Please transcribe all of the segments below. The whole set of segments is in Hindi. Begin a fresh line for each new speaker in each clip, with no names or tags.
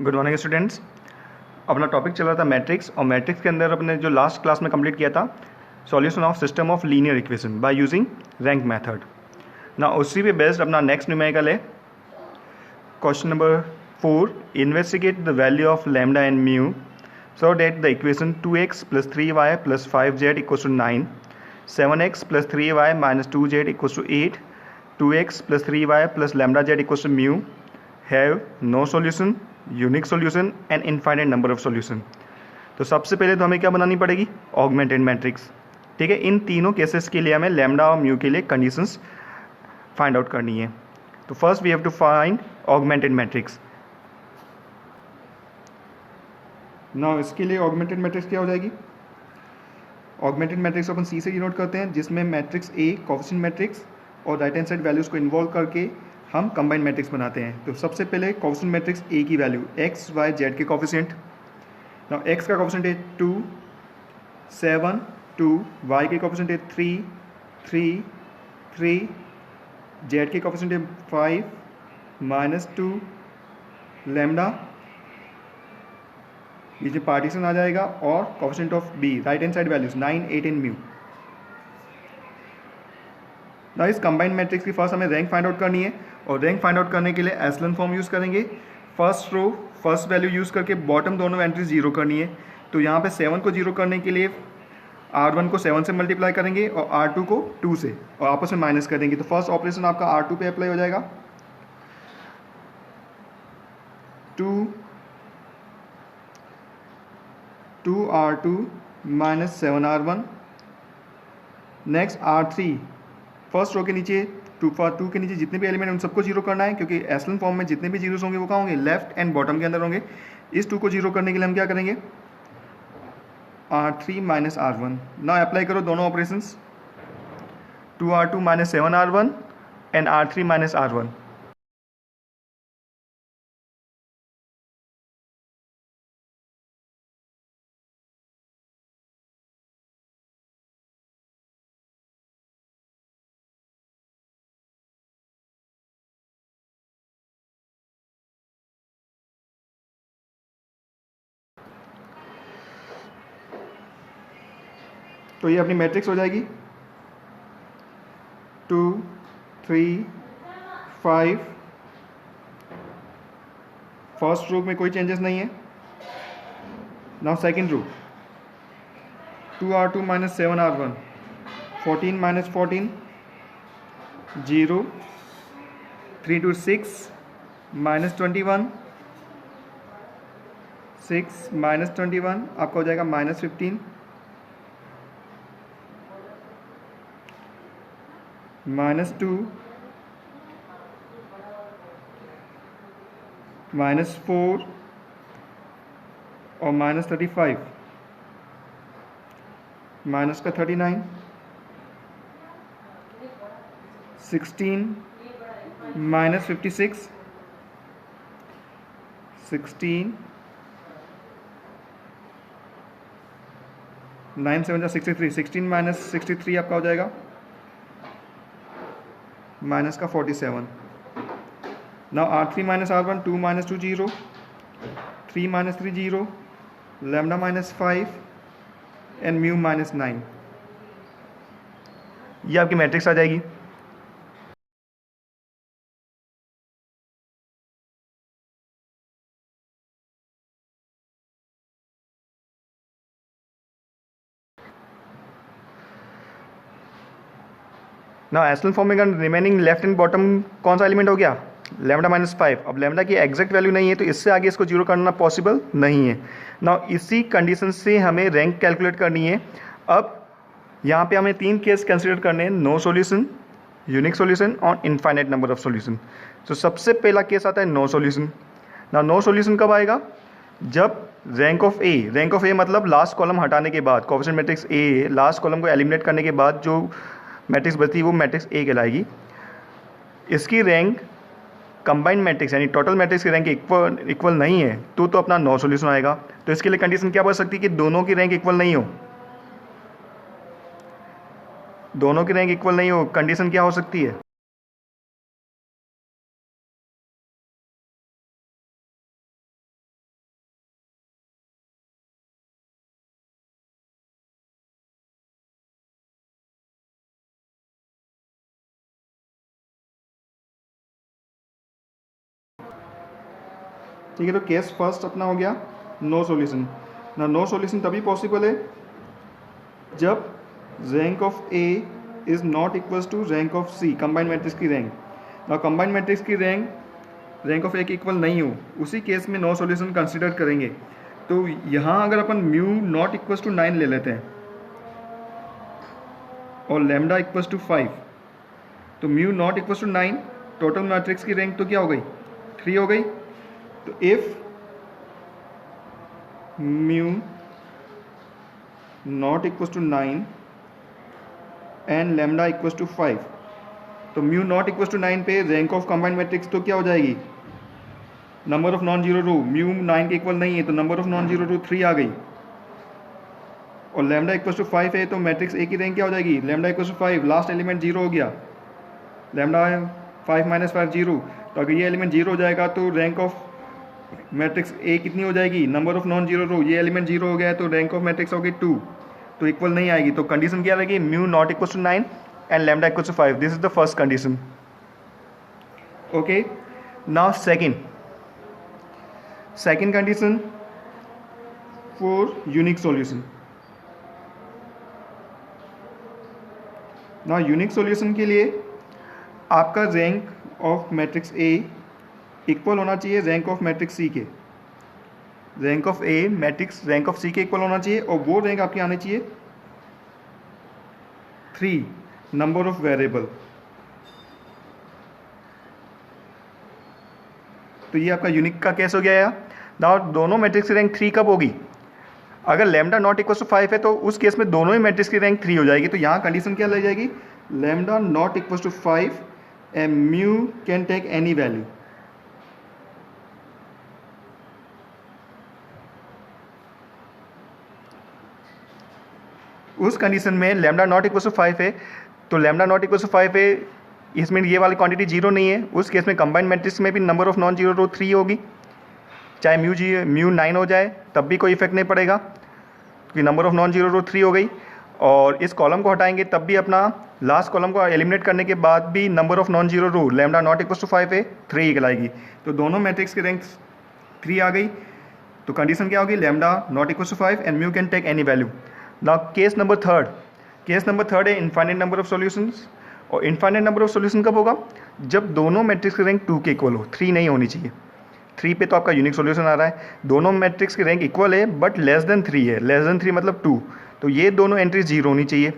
Good morning students. अपना टॉपिक चल रहा था मैट्रिक्स, और मैट्रिक्स के अंदर अपने जो लास्ट क्लास में कंप्लीट किया था solution of system of linear equation by using rank method. ना उसी पे बेस्ड अपना नेक्स्ट न्यूमेरिकल है question number 4। Investigate the value of lambda and mu so that the equation 2x + 3y + 5z = 9, 7x + 3y - 2z = 8, 2x + 3y + λz = μ have no solution, unique solution and infinite number of solution. तो सबसे पहले तो हमें क्या बनानी पड़ेगी? Augmented matrix. ठीक है, इन तीनों केसेस के लिए हमें लैम्डा और म्यू के लिए कंडीशंस फाइंड आउट करनी है। तो first we have to find augmented matrix. Now इसके लिए ऑगमेंटेड मैट्रिक्स क्या हो जाएगी? ऑगमेंटेड मैट्रिक्स अपन सी से डिनोट करते हैं, जिसमें मैट्रिक्स ए कोएफिशिएंट मैट्रिक्स और राइट हैंड साइड वैल्यूज को इन्वॉल्व करके हम कंबाइंड मैट्रिक्स बनाते हैं। तो सबसे पहले कोएफिशिएंट मैट्रिक्स ए की वैल्यू एक्स वाई जेड के कोएफिशिएंट। नाउ एक्स का कोएफिशिएंट है 2, 7, 2, वाई के कोएफिशिएंट है 3, 3, 3, जेड के कोएफिशिएंट है 5, -2, लैम्डा ये जो पार्टीशन आ जाएगा, और coefficient of B right hand side values 9, 8 and mu. ना इस कंबाइंड मैट्रिक्स की फर्स्ट हमें रैंक फाइंड आउट करनी है, और रैंक फाइंड आउट करने के लिए एशेलन फॉर्म यूज़ करेंगे। First row first value use करके बॉटम दोनों एंट्री 0 करनी है। तो यहाँ पे 7 को 0 करने के लिए R1 को 7 से मल्टीप्लाई करेंगे और R2 को 2 से, और आपस में माइनस कर देंगे। तो फर्स्ट ऑपरेशन आपका R2 पे अप्लाई हो जाएगा। 2R2 - 7R1। Next R3 first row के नीचे 2 के नीचे जितने भी एलिमेंट हैं उन सबको 0 करना है, क्योंकि एशेलन फॉर्म में जितने भी जीरोस होंगे वो कहाँ होंगे? लेफ्ट एंड बॉटम के अंदर होंगे। इस 2 को 0 करने के लिए हम क्या करेंगे? R3 - R1। ना अप्लाई करो दोनों operations, 2R2 - 7R1 and R3 - R1। तो ये अपनी मैट्रिक्स हो जाएगी 2, 3, 5। फर्स्ट रो में कोई चेंजेस नहीं है। Now second row 2R2 - 7R1, 14 - 14, 0, 3 to 6, -21, 6 -21 आपका हो जाएगा -15, -2, -4 और -35, माइनस का 39, 16 -56, 16, 9 7 63, 16 - 63 आपका हो जाएगा माइनस का 47। Now R3 - R1, 2 - 2 0, 3 - 3 0, lambda -5 and mu -9। ये आपकी मैट्रिक्स आ जाएगी। ना एशेलन फॉर्म में रिमेनिंग लेफ्ट एंड बॉटम कौन सा एलिमेंट हो गया? लैम्डा -5। अब लैम्डा की एग्जैक्ट वैल्यू नहीं है, तो इससे आगे इसको 0 करना पॉसिबल नहीं है। ना इसी कंडीशन से हमें रैंक कैलकुलेट करनी है। अब यहाँ पे हमें 3 केस कंसिडर करने हैं: नो सॉल्यूशन, यूनिक सॉल्यूशन और इनफाइनाइट नंबर ऑफ सॉल्यूशन। तो सबसे पहला केस आता है नो सॉल्यूशन। ना नो सॉल्यूशन कब आएगा? जब रैंक ऑफ ए मतलब लास्ट कॉलम हटाने के बाद, coefficient matrix A last column को एलिमिनेट करने के बाद जो मैट्रिक्स बचती है वो मैट्रिक्स ए कहलाएगी। इसकी रैंक कंबाइंड मैट्रिक्स यानी टोटल मैट्रिक्स की रैंक इक्वल नहीं है, तो अपना नो सॉल्यूशन आएगा। तो इसके लिए कंडीशन क्या बन सकती है कि दोनों की रैंक इक्वल नहीं हो। दोनों की रैंक इक्वल नहीं हो, कंडीशन क्या हो सकती है? ठीक है, तो केस फर्स्ट अपना हो गया नो सॉल्यूशन ना। नो सॉल्यूशन तभी पॉसिबल है जब rank of A is not equals to rank of C, combined matrix की रैंक। ना कंबाइंड मैट्रिक्स की रैंक ऑफ ए के इक्वल नहीं हो, उसी केस में नो सॉल्यूशन कंसिडर करेंगे। तो यहाँ अगर अपन म्यू नॉट इक्वल्स टू 9 ले लेते हैं और लैम्डा इक्वल्स टू 5, तो mu not equals to 9, total matrix की रैंक तो क्या हो गई, 3 हो गई। तो if mu not equals to 9 and lambda equals to 5, तो म्यू नॉट इक्वल्स टू 9 पे रैंक ऑफ कंबाइंड मैट्रिक्स तो क्या हो जाएगी, number of non zero row. Mu 9 के इक्वल नहीं है तो number of non zero row 3 आ गई। और लैम्डा इक्वल्स टू 5 है तो मैट्रिक्स ए की रैंक क्या हो जाएगी, lambda equals to 5, last element 0 हो गया, लैम्डा 5 - 5 0। तो अगर ये एलिमेंट 0 हो जाएगा तो रैंक ऑफ मैट्रिक्स ए कितनी हो जाएगी, नंबर ऑफ नॉन जीरो रो। ये एलिमेंट 0 हो गया है तो रैंक ऑफ मैट्रिक्स होगी 2, तो इक्वल नहीं आएगी। तो कंडीशन क्या रहेगी, mu not equals to 9 and lambda equals to 5। This is the first condition. Okay, now second condition for unique solution. ना यूनिक सॉल्यूशन के लिए आपका rank of matrix A equal होना चाहिए रैंक ऑफ मैट्रिक्स सी के। Rank of A matrix rank of C के इक्वल होना चाहिए और वो रैंक आपकी आनी चाहिए 3 नंबर ऑफ वेरिएबल। तो ये आपका यूनिक का केस हो गया यार। नाउ दोनों मैट्रिक्स की रैंक 3 कब होगी, अगर लैम्डा नॉट इक्वल टू 5 है तो उस केस में दोनों ही मैट्रिक्स की रैंक 3 हो जाएगी। तो यहाँ कंडीशन क्या लग जाएगी, lambda not equal to 5 and mu can take any value. उस कंडीशन में लैम्डा नॉट इक्वल टू 5 है तो लैम्डा नॉट इक्वल टू 5 है, इसमें ये वाली क्वांटिटी 0 नहीं है। उस केस में कंबाइंड मैट्रिक्स में भी number of non zero row 3 होगी, चाहे म्यू 9 हो जाए तब भी कोई इफेक्ट नहीं पड़ेगा क्योंकि number of non zero row 3 हो गई। और इस कॉलम को हटाएंगे तब भी अपना लास्ट कॉलम को एलिमिनेट करने के बाद भी number of non zero row lambda not equal to 5 है 3 निकलाएगी। तो दोनों मैट्रिक्स की रैंक 3 आ गई। तो कंडीशन क्या होगी, lambda not equal to 5 and mu can take any value. Now case number third है इनफाइनाइट नंबर ऑफ सॉल्यूशंस। और इनफाइनाइट नंबर ऑफ सॉल्यूशन कब होगा, जब दोनों मैट्रिक्स की रैंक 2 के इक्वल हो, 3 नहीं होनी चाहिए। 3 पे तो आपका यूनिक सॉल्यूशन आ रहा है, दोनों मैट्रिक्स की रैंक इक्वल है बट लेस देन 3 है, लेस देन 3 मतलब 2, तो ये दोनों एंट्रीज 0 होनी चाहिए।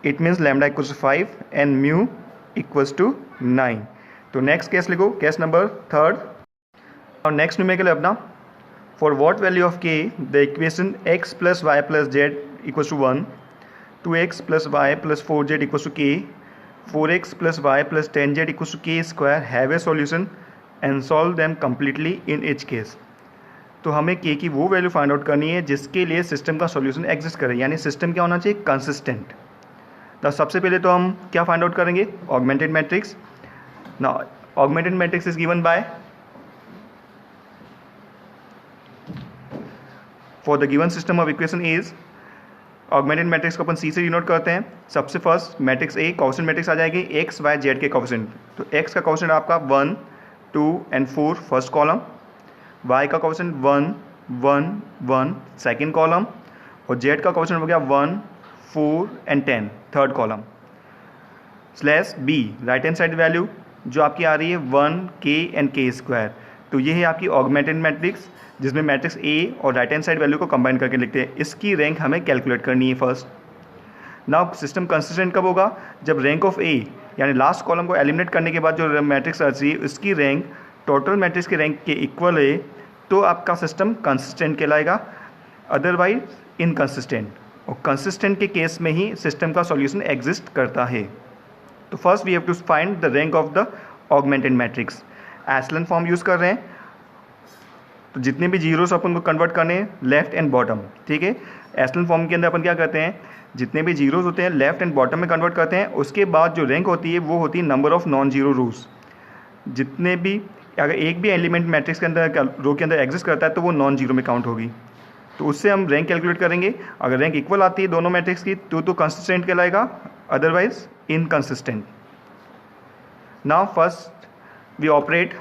It means lambda equals to 5 and mu equals to 9। तो नेक्स्ट केस लिखो, केस नंबर थर्ड। और नेक्स्ट न्यूमेरिकल है अपना, for what value of k the equation x plus y plus z equals to 1, 2x plus y plus 4z equals to k, 4x plus y plus 10z equals to k square have a solution and solve them completely in each case. तो हमें k की वो वैल्यू फाइंड आउट करनी है जिसके लिए सिस्टम का सॉल्यूशन एग्जिस्ट करे, यानी सिस्टम क्या होना चाहिए, कंसिस्टेंट। तो सबसे पहले तो हम क्या फाइंड आउट करेंगे, ऑगमेंटेड मैट्रिक्स। ना augmented matrix is given by, for the given system of equation is, augmented matrix को अपन सी से डिनोट करते हैं। सबसे first matrix A coefficient matrix आ जाएगी एक्स वाई जेड के कोएफिशिएंट। तो एक्स का कोएफिशिएंट आपका 1, 2 एंड 4 फर्स्ट कॉलम, वाई का कोएफिशिएंट 1, 1, 1 सेकेंड कॉलम, और जेड का कोएफिशिएंट हो गया 1, 4 and 10 third column. Slash B right hand side value जो आपकी आ रही है 1 k एंड k स्क्वायर। तो ये है आपकी ऑगमेंटेड मैट्रिक्स जिसमें मैट्रिक्स ए और राइट हैंड साइड वैल्यू को कंबाइन करके लिखते हैं। इसकी रैंक हमें कैलकुलेट करनी है फर्स्ट। नाउ सिस्टम कंसिस्टेंट कब होगा, जब रैंक ऑफ ए यानी लास्ट कॉलम को एलिमिनेट करने के बाद जो मैट्रिक्स आती है उसकी रैंक टोटल मैट्रिक्स की रैंक के इक्वल है, तो आपका सिस्टम कंसिस्टेंट कहलाएगा, अदरवाइज इनकंसिस्टेंट। और कंसिस्टेंट के केस में ही सिस्टम का सॉल्यूशन एग्जिस्ट करता है। तो first we have to find the rank of the augmented matrix. Echelon form use कर रहे हैं, तो जितने भी जीरोस अपन को कन्वर्ट करने हैं लेफ्ट एंड बॉटम, ठीक है। एशलन फॉर्म के अंदर अपन क्या करते हैं, जितने भी जीरोस होते हैं लेफ्ट एंड बॉटम में कन्वर्ट करते हैं। उसके बाद जो रैंक होती है वो होती है नंबर ऑफ नॉन जीरो रोज। जितने भी अगर एक भी एलिमेंट मैट्रिक्स के अंदर रो के अंदर एग्जिस्ट करता है तो वो नॉन जीरो में काउंट होगी। तो उससे हम रैंक कैलकुलेट करेंगे। अगर रैंक इक्वल आती है दोनों मैट्रिक्स की तो कंसिस्टेंट कहलाएगा, otherwise inconsistent. Now first we operate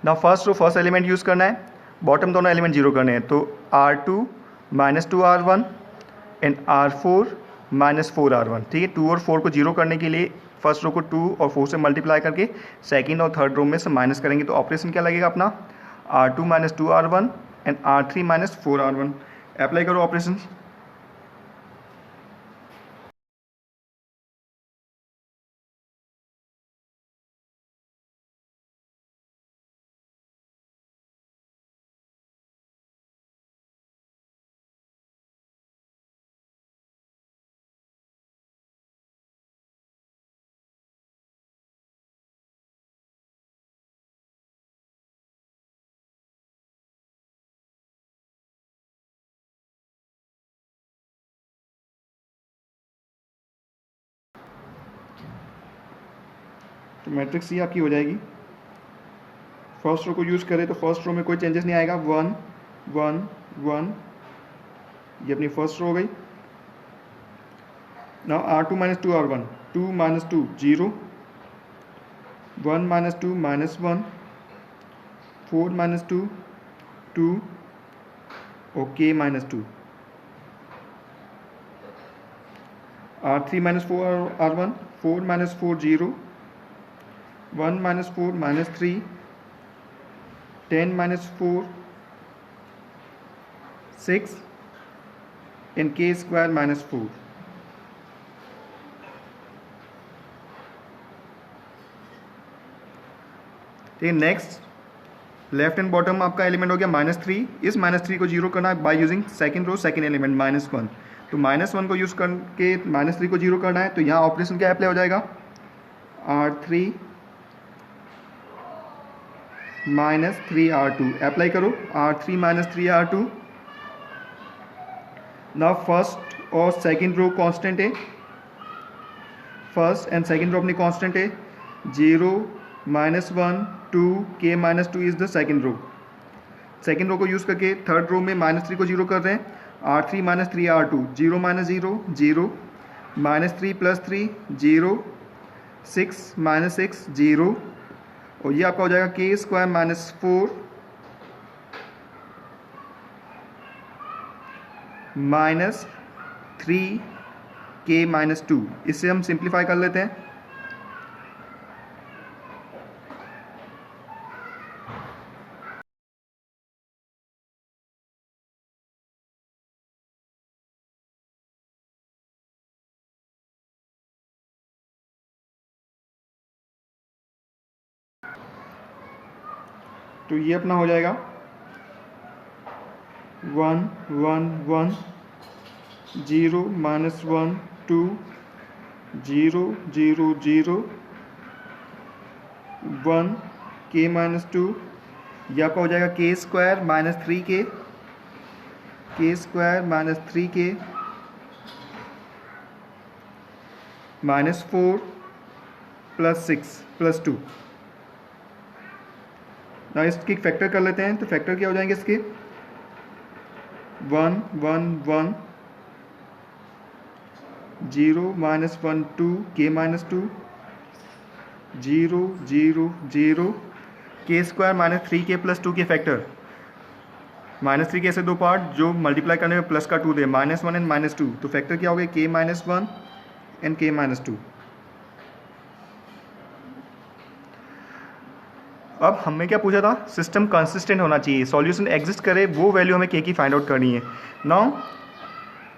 ना first row first element use करना है, बॉटम दोनों एलिमेंट जीरो करने हैं, तो R2 minus 2R1 and R4 minus 4R1। ठीक है, 2 और 4 को जीरो करने के लिए फर्स्ट रो को 2 और 4 से मल्टीप्लाई करके सेकंड और थर्ड रो में से माइनस करेंगे, तो ऑपरेशन क्या लगेगा अपना R2 minus 2R1 and R3 minus 4R1। Apply करो ऑपरेशन। तो मैट्रिक्स ये आपकी हो जाएगी। फर्स्ट रो को यूज़ करें तो फर्स्ट रो में कोई चेंजेस नहीं आएगा, 1 1 1, ये अपनी फर्स्ट रो हो गई। Now R2 minus 2R1, 2 minus 2 0, 1 minus 2 minus 1, 4 minus 2 2 और K minus 2। R3 minus 4R1, 4 minus 4 0, 1 minus 4 minus 3, 10 minus 4 6 and K square minus 4। ठीक है, नेक्स्ट लेफ्ट एंड बॉटम आपका एलिमेंट हो गया माइनस 3। इस माइनस 3 को जीरो करना है by using second row second element minus 1। तो माइनस 1 को यूज़ करके माइनस 3 को जीरो करना है, तो यहाँ ऑपरेशन क्या अप्लाई हो जाएगा, R3 माइनस 3R2 अप्लाई करो, R3 minus 3R2। Now first और सेकंड रो कांस्टेंट है, फर्स्ट एंड सेकंड रो अपनी कांस्टेंट है, 0 minus 1 2 K minus 2 is the second row. Second row को यूज़ करके थर्ड रो में माइनस 3 को जीरो कर रहे हैं, R3 minus 3R2, 0 minus 0 0, minus 3 plus 3 0, 6 minus 6 0, और ये आपका हो जाएगा K square minus 4 minus 3 K minus 2। इससे हम सिंप्लीफाई कर लेते हैं। तो ये अपना हो जाएगा 1 1 1 0 माइनस 1 2 0 0 0 1 K माइनस 2। ये आपका हो जाएगा K square minus 3K, K square minus 3K minus 4 plus 6 plus 2। ना इसकी फैक्टर कर लेते हैं, तो फैक्टर क्या हो जाएंगे इसके, 1 1 1 0 minus 1 2 K minus 2 0 0 0, K square minus 3K plus 2 के फैक्टर, माइनस 3 के ऐसे दो पार्ट जो मल्टीप्लाई करने में प्लस का 2 दे, माइनस 1 एंड माइनस 2, तो फैक्टर क्या हो गया K minus 1 and K minus 2। अब हमें क्या पूछा था, सिस्टम कंसिस्टेंट होना चाहिए, सॉल्यूशन एग्जिस्ट करे, वो वैल्यू हमें K की फाइंड आउट करनी है। नाउ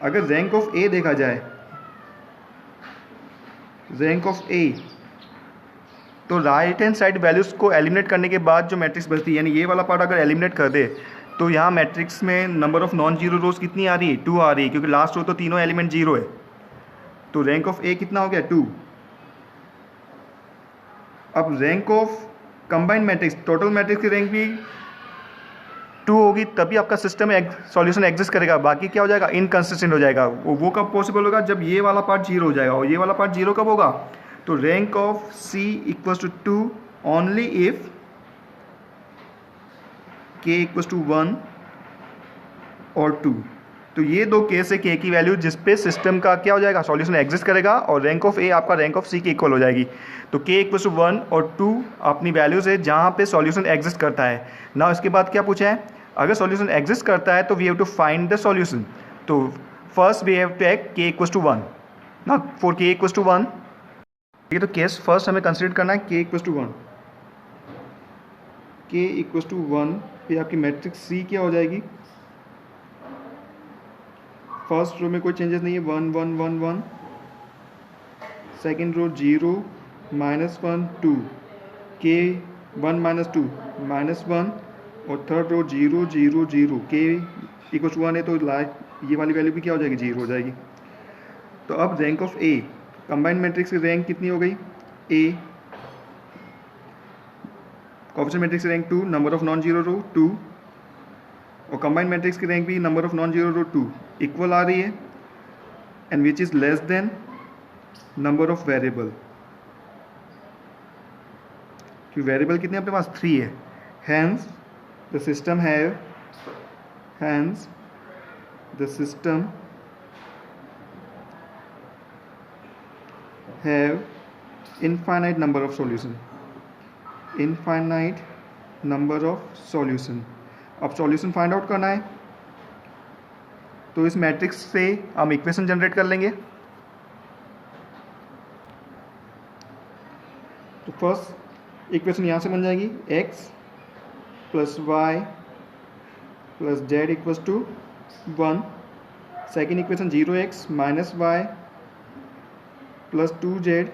अगर रैंक ऑफ A देखा जाए, रैंक ऑफ A, तो राइट हैंड साइड वैल्यूज़ को एलिमिनेट करने के बाद जो मैट्रिक्स बचती है, यानी ये वाला पार्ट अगर एलिमिनेट कर दे तो यहाँ मैट्रिक्स में नंबर ऑफ नॉन जीरो रोज कितनी आ रही है, 2 आ रही है, क्योंकि लास्ट रो तो तीनों एलिमेंट जीरो है। तो रैंक ऑफ A कितना हो गया, 2। अब rank of combined matrix, total matrix की रैंक भी 2 होगी, तभी आपका सिस्टम सॉल्यूशन एग्जिस्ट करेगा, बाकी क्या हो जाएगा, इनकंसिस्टेंट हो जाएगा। वो कब पॉसिबल होगा, जब ये वाला पार्ट जीरो हो जाएगा, और ये वाला पार्ट जीरो कब होगा, तो rank of C equals to 2 only if K equals to 1 और 2। तो ये दो केस है के की वैल्यू जिस पे सिस्टम का क्या हो जाएगा, सॉल्यूशन एग्जिस्ट करेगा और रैंक ऑफ ए आपका रैंक ऑफ सी के इक्वल हो जाएगी। तो के इक्वल टू 1 और 2 अपनी वैल्यूज़ है जहाँ पे सॉल्यूशन एग्जिस्ट करता है ना। इसके बाद क्या पूछा है, अगर सॉल्यूशन एग्जिस्ट करता है तो we have to find the solution. तो first we have take k equal to 1 ना, फॉर के इक्वल टू 1। ये तो केस फर्स्ट हमें कंसिडर करना है के इक्वल टू 1। के इक्वल टू 1 पे आपकी मैट्रिक्स सी क्या हो जाएगी, फर्स्ट रो में कोई चेंजेस नहीं है, 1 1 1 1, सेकेंड रो 0 -1 2, के 1 -2 -1, और थर्ड रो 0 0 0, के इक्वल टू 1 है तो लास्ट ये वाली वैल्यू भी क्या हो जाएगी, 0 हो जाएगी। तो अब rank of A, combined matrix की रैंक कितनी हो गई, ए, कोएफिशिएंट मैट्रिक्स की rank 2, number of non zero row 2, और कंबाइंड मैट्रिक्स की रैंक भी number of non zero row 2 equal आ रही है, and which is less than number of variable. कि वेरिएबल कितने अपने पास 3 है, hence the system have infinite number of solution, infinite number of solution. अब सॉल्यूशन फाइंड आउट करना है तो इस मैट्रिक्स से हम इक्वेशन जनरेट कर लेंगे। तो फर्स्ट इक्वेशन यहाँ से बन जाएगी x + y + z equals to 1। Second equation 0x - y + 2z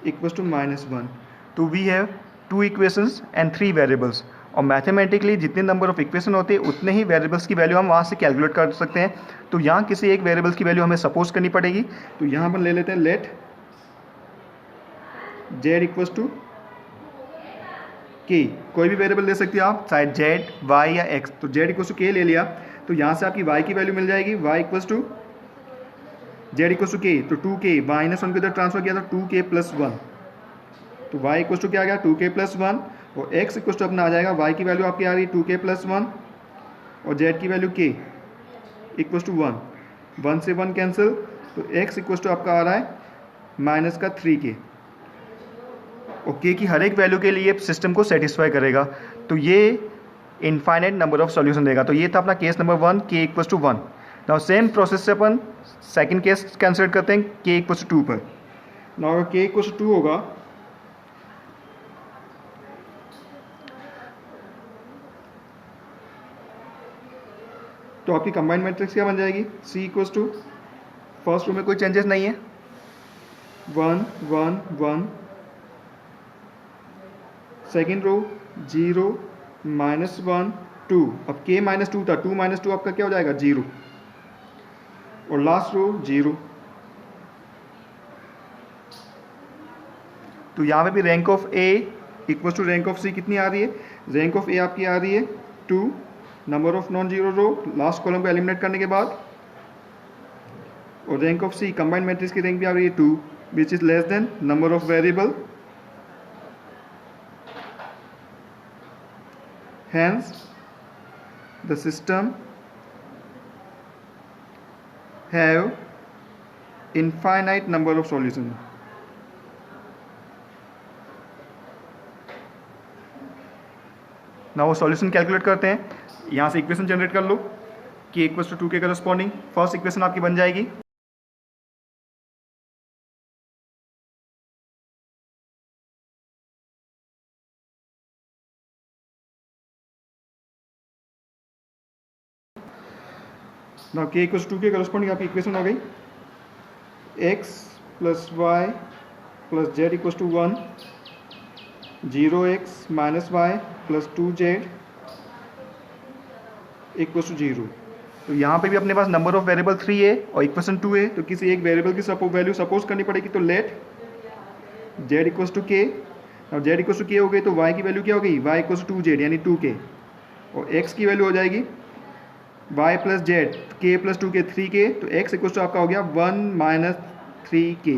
equals to -1। तो we have 2 equations and 3 variables, और मैथमेटिकली जितने नंबर ऑफ इक्वेशन होते हैं उतने ही वेरिएबल्स की वैल्यू हम वहाँ से कैलकुलेट कर सकते हैं। तो यहाँ किसी एक वेरिएबल्स की वैल्यू हमें सपोज करनी पड़ेगी। तो यहाँ पर ले लेते हैं let z equals to k, कोई भी वेरिएबल ले सकते हैं आप, चाहे z y या x। तो z इक्वल्स टू k ले लिया, तो यहाँ से आपकी y की वैल्यू मिल जाएगी, y equals to z equals to k, तो 2k -1 को इधर ट्रांसफर किया था 2k + 1, तो y इक्वल्स टू क्या आ गया 2k + 1, और x इक्वल्स टू अपना आ जाएगा, y की वैल्यू आपकी आ रही है 2k + 1 और z की वैल्यू k इक्वल्स टू 1, 1 से 1 कैंसिल, तो x इक्वल्स टू आपका आ रहा है -3k, और k की हर एक वैल्यू के लिए सिस्टम को सेटिस्फाई करेगा। तो ये इनफाइनाइट नंबर ऑफ सॉल्यूशन देगा। तो ये था अपना case number 1, k equals to 1। Now same process से अपन सेकंड केस कंसिडर करते हैं k इक्वल्स टू 2 पर। नाउ अगर k इक्वल्स टू 2 होगा तो आपकी कंबाइंड मैट्रिक्स क्या बन जाएगी, C equals to, first row में कोई चेंजेस नहीं है, 1 1 1, सेकेंड रो 0 -1 2, अब k -2 था, 2 - 2 आपका क्या हो जाएगा 0, और लास्ट रो 0। तो यहाँ पे भी rank of A equals to rank of C कितनी आ रही है, रैंक ऑफ A आपकी आ रही है 2, number of non zero row last column को एलिमिनेट करने के बाद, और rank of C combined matrix की रैंक भी आ रही है 2, which is less than number of variable, hence the system have infinite number of solution। ना वो सॉल्यूशन कैलकुलेट करते हैं, यहाँ से इक्वेशन जनरेट कर लो कि इक्वल्स टू 2 के करस्पॉन्डिंग फर्स्ट इक्वेशन आपकी बन जाएगी, नाउ k इक्वल्स टू 2 के करस्पॉन्डिंग आपकी इक्वेशन हो गई, x + y + z equals to 1, 0x - y + 2z equals to 0। तो यहाँ पे भी अपने पास नंबर ऑफ वेरिएबल 3 है और इक्वेशन 2 है, तो किसी एक वेरिएबल की वैल्यू सपोज करनी पड़ेगी। तो let z equals to k, और z इक्वल्स टू k हो गई तो y की वैल्यू क्या हो गई, y इक्वल्स टू 2z यानी 2k, और x की वैल्यू हो जाएगी y + z, k + 2k 3k, तो x इक्वल्स टू आपका हो गया 1 - 3k,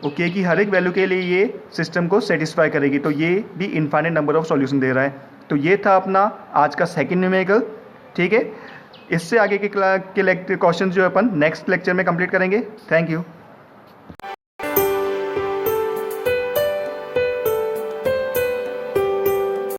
और k की हर एक वैल्यू के लिए ये सिस्टम को सेटिस्फाई करेगी। तो ये भी इनफाइनाइट नंबर ऑफ सॉल्यूशन दे रहा है। तो ये था अपना आज का सेकंड न्यूमेरिकल, ठीक है। इससे आगे के क्वेश्चन जो अपन नेक्स्ट लेक्चर में कंप्लीट करेंगे। Thank you.